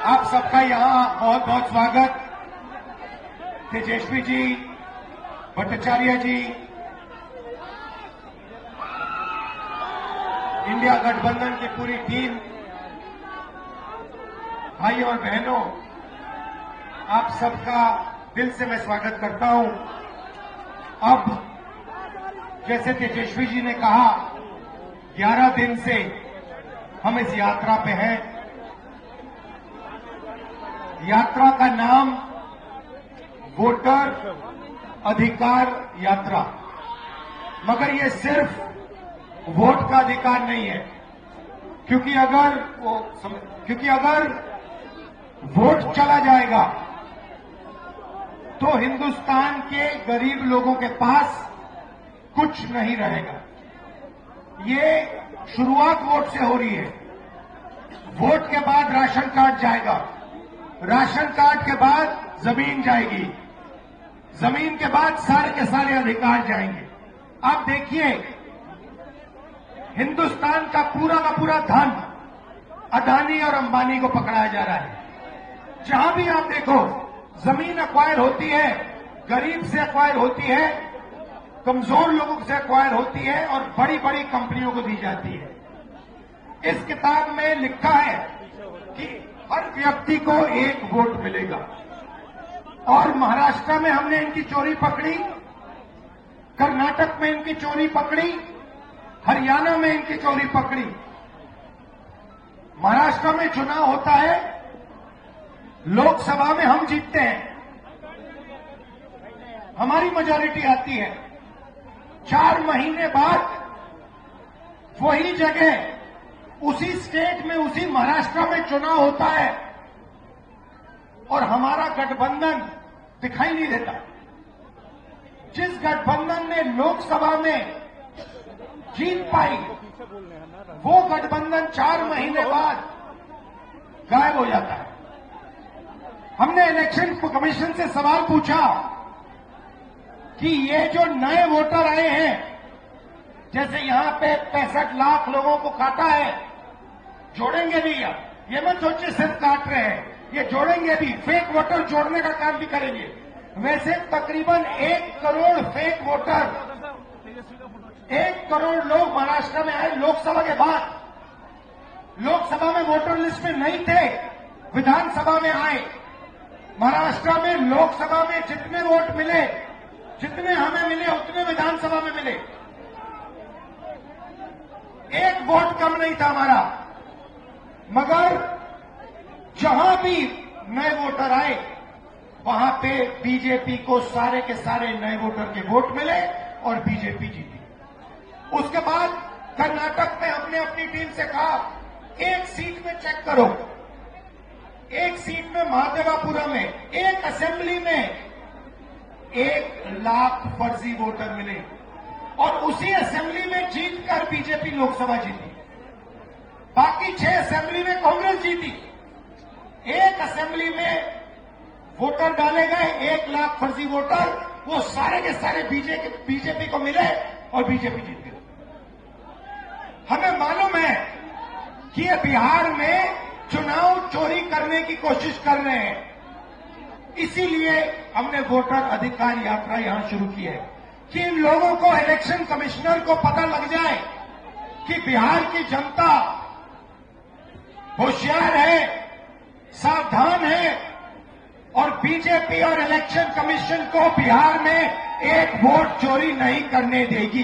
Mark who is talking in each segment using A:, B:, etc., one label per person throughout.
A: आप सबका यहां बहुत बहुत स्वागत। तेजस्वी जी, भट्टाचार्य जी, इंडिया गठबंधन की पूरी टीम, भाइयों और बहनों, आप सबका दिल से मैं स्वागत करता हूं। अब जैसे तेजस्वी जी ने कहा, 11 दिन से हम इस यात्रा पे हैं। यात्रा का नाम वोटर अधिकार यात्रा, मगर ये सिर्फ वोट का अधिकार नहीं है, क्योंकि अगर वोट चला जाएगा तो हिंदुस्तान के गरीब लोगों के पास कुछ नहीं रहेगा। ये शुरुआत वोट से हो रही है। वोट के बाद राशन कार्ड जाएगा, राशन कार्ड के बाद जमीन जाएगी, जमीन के बाद सारे के सारे अधिकार जाएंगे। आप देखिए, हिंदुस्तान का पूरा धन अदानी और अंबानी को पकड़ाया जा रहा है। जहां भी आप देखो, जमीन एक्वायर होती है, गरीब से एक्वायर होती है, कमजोर लोगों से एक्वायर होती है और बड़ी बड़ी कंपनियों को दी जाती है। इस किताब में लिखा है कि हर व्यक्ति को एक वोट मिलेगा। और महाराष्ट्र में हमने इनकी चोरी पकड़ी, कर्नाटक में इनकी चोरी पकड़ी, हरियाणा में इनकी चोरी पकड़ी। महाराष्ट्र में चुनाव होता है, लोकसभा में हम जीतते हैं, हमारी मेजॉरिटी आती है। 4 महीने बाद वही जगह, उसी स्टेट में, उसी महाराष्ट्र में चुनाव होता है और हमारा गठबंधन दिखाई नहीं देता। जिस गठबंधन ने लोकसभा में जीत पाई, वो गठबंधन 4 महीने बाद गायब हो जाता है। हमने इलेक्शन कमीशन से सवाल पूछा कि ये जो नए वोटर आए हैं, जैसे यहां पे 65 लाख लोगों को काटा है, जोड़ेंगे भी। ये मत सोचिए सिर्फ काट रहे हैं, ये जोड़ेंगे भी, फेक वोटर जोड़ने का काम भी करेंगे। वैसे तकरीबन 1 करोड़ फेक वोटर, 1 करोड़ लोग महाराष्ट्र में आए लोकसभा के बाद। लोकसभा में वोटर लिस्ट में नहीं थे, विधानसभा में आए। महाराष्ट्र में लोकसभा में जितने वोट मिले, जितने हमें मिले, उतने विधानसभा में मिले। 1 वोट कम नहीं था हमारा। मगर जहां भी नए वोटर आए, वहां पे बीजेपी को सारे के सारे नए वोटर के वोट मिले और बीजेपी जीती। उसके बाद कर्नाटक में हमने अपनी टीम से कहा, एक सीट में चेक करो, एक सीट में महादेवापुरम में, एक असेंबली में 1 लाख फर्जी वोटर मिले और उसी असेंबली में जीतकर बीजेपी लोकसभा जीती। बाकी 6 असेंबली में कांग्रेस जीती। एक असेंबली में वोटर डाले गए, 1 लाख फर्जी वोटर, वो सारे के सारे बीजेपी को मिले और बीजेपी जीत गई। हमें मालूम है कि ये बिहार में चुनाव चोरी करने की कोशिश कर रहे हैं, इसीलिए हमने वोटर अधिकार यात्रा यहां शुरू की है कि इन लोगों को, इलेक्शन कमिश्नर को पता लग जाए कि बिहार की जनता होशियार है, सावधान है और बीजेपी और इलेक्शन कमीशन को बिहार में 1 वोट चोरी नहीं करने देगी।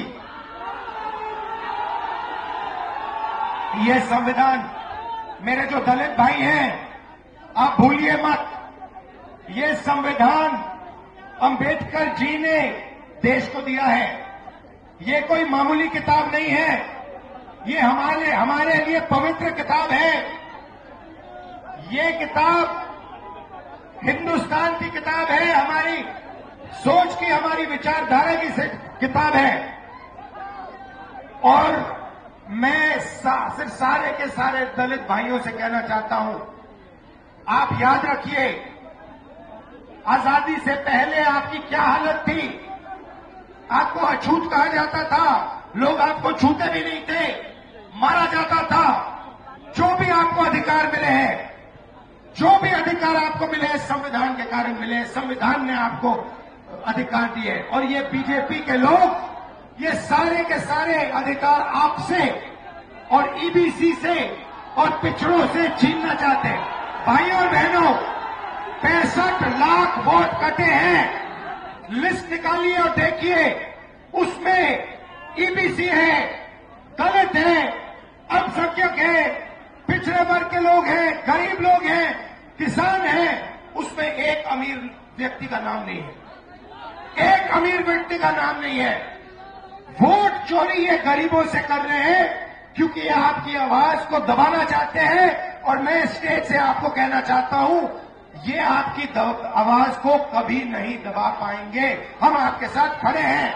A: ये संविधान, मेरे जो दलित भाई हैं, आप भूलिए मत, ये संविधान अंबेडकर जी ने देश को दिया है। ये कोई मामूली किताब नहीं है, ये हमारे लिए पवित्र किताब है। ये किताब हिंदुस्तान की किताब है, हमारी सोच की, हमारी विचारधारा की किताब है। और मैं सिर्फ सारे के सारे दलित भाइयों से कहना चाहता हूं, आप याद रखिए, आजादी से पहले आपकी क्या हालत थी। आपको अछूत कहा जाता था, लोग आपको छूते भी नहीं थे, मारा जाता था। जो भी आपको अधिकार मिले हैं, जो भी अधिकार आपको मिले संविधान के कारण मिले, संविधान ने आपको अधिकार दिए। और ये बीजेपी के लोग ये सारे के सारे अधिकार आपसे और ईबीसी से और पिछड़ों से छीनना चाहते हैं। भाइयों और बहनों, 65 लाख वोट कटे हैं। लिस्ट निकालिए और देखिए, उसमें ईबीसी है, दलित है, अल्पसंख्यक है, पिछड़े वर्ग के लोग हैं, गरीब लोग हैं, किसान हैं। उसमें एक अमीर व्यक्ति का नाम नहीं है, एक अमीर व्यक्ति का नाम नहीं है। वोट चोरी ये गरीबों से कर रहे हैं क्योंकि ये आपकी आवाज को दबाना चाहते हैं। और मैं स्टेज से आपको कहना चाहता हूं, ये आपकी आवाज को कभी नहीं दबा पाएंगे। हम आपके साथ खड़े हैं।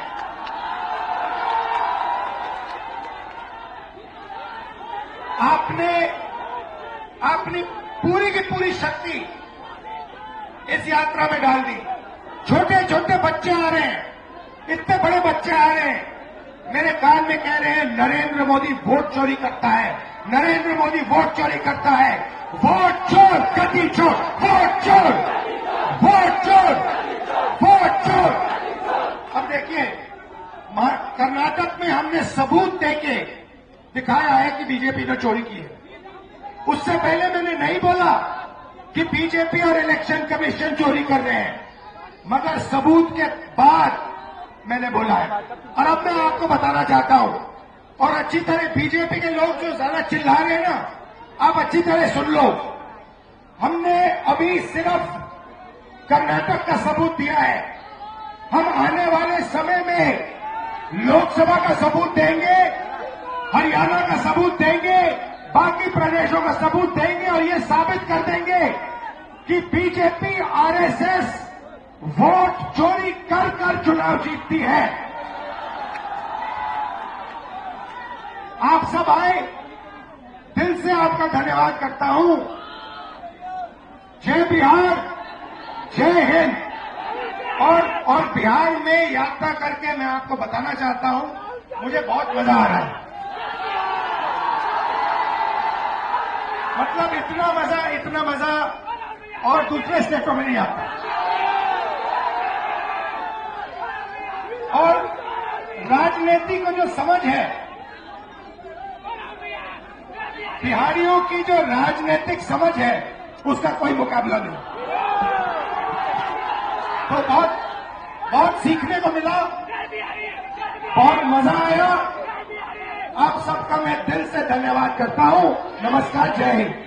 A: आपने अपनी पूरी की पूरी शक्ति इस यात्रा में डाल दी। छोटे छोटे बच्चे आ रहे हैं, इतने बड़े बच्चे आ रहे हैं, मेरे कान में कह रहे हैं नरेंद्र मोदी वोट चोरी करता है, नरेंद्र मोदी वोट चोरी करता है। वोट चोर, गति चोर, वोट चोर, वोट चोर, वोट चोर। अब देखिए, कर्नाटक में हमने सबूत देके दिखाया है कि बीजेपी ने चोरी की है। उससे पहले मैंने नहीं बोला कि बीजेपी और इलेक्शन कमीशन चोरी कर रहे हैं, मगर सबूत के बाद मैंने बोला है। और अब मैं आपको बताना चाहता हूं, और अच्छी तरह बीजेपी के लोग जो ज्यादा चिल्ला रहे हैं ना, आप अच्छी तरह सुन लो। हमने अभी सिर्फ कर्नाटक का सबूत दिया है, हम आने वाले समय में लोकसभा का सबूत देंगे, हरियाणा का सबूत देंगे, बाकी प्रदेशों का सबूत देंगे और ये साबित कर देंगे कि बीजेपी आरएसएस वोट चोरी कर कर चुनाव जीतती है। आप सब आए, दिल से आपका धन्यवाद करता हूं। जय बिहार, जय हिंद। और बिहार में यात्रा करके मैं आपको बताना चाहता हूं, मुझे बहुत मजा आ रहा है। मतलब इतना मजा और दूसरे स्टेटों में नहीं आता। और राजनीति को जो समझ है, बिहारियों की जो राजनीतिक समझ है, उसका कोई मुकाबला नहीं। तो बहुत सीखने को मिला, बहुत मजा आया। आप सबका मैं दिल से धन्यवाद करता हूं। नमस्कार, जय हिंद।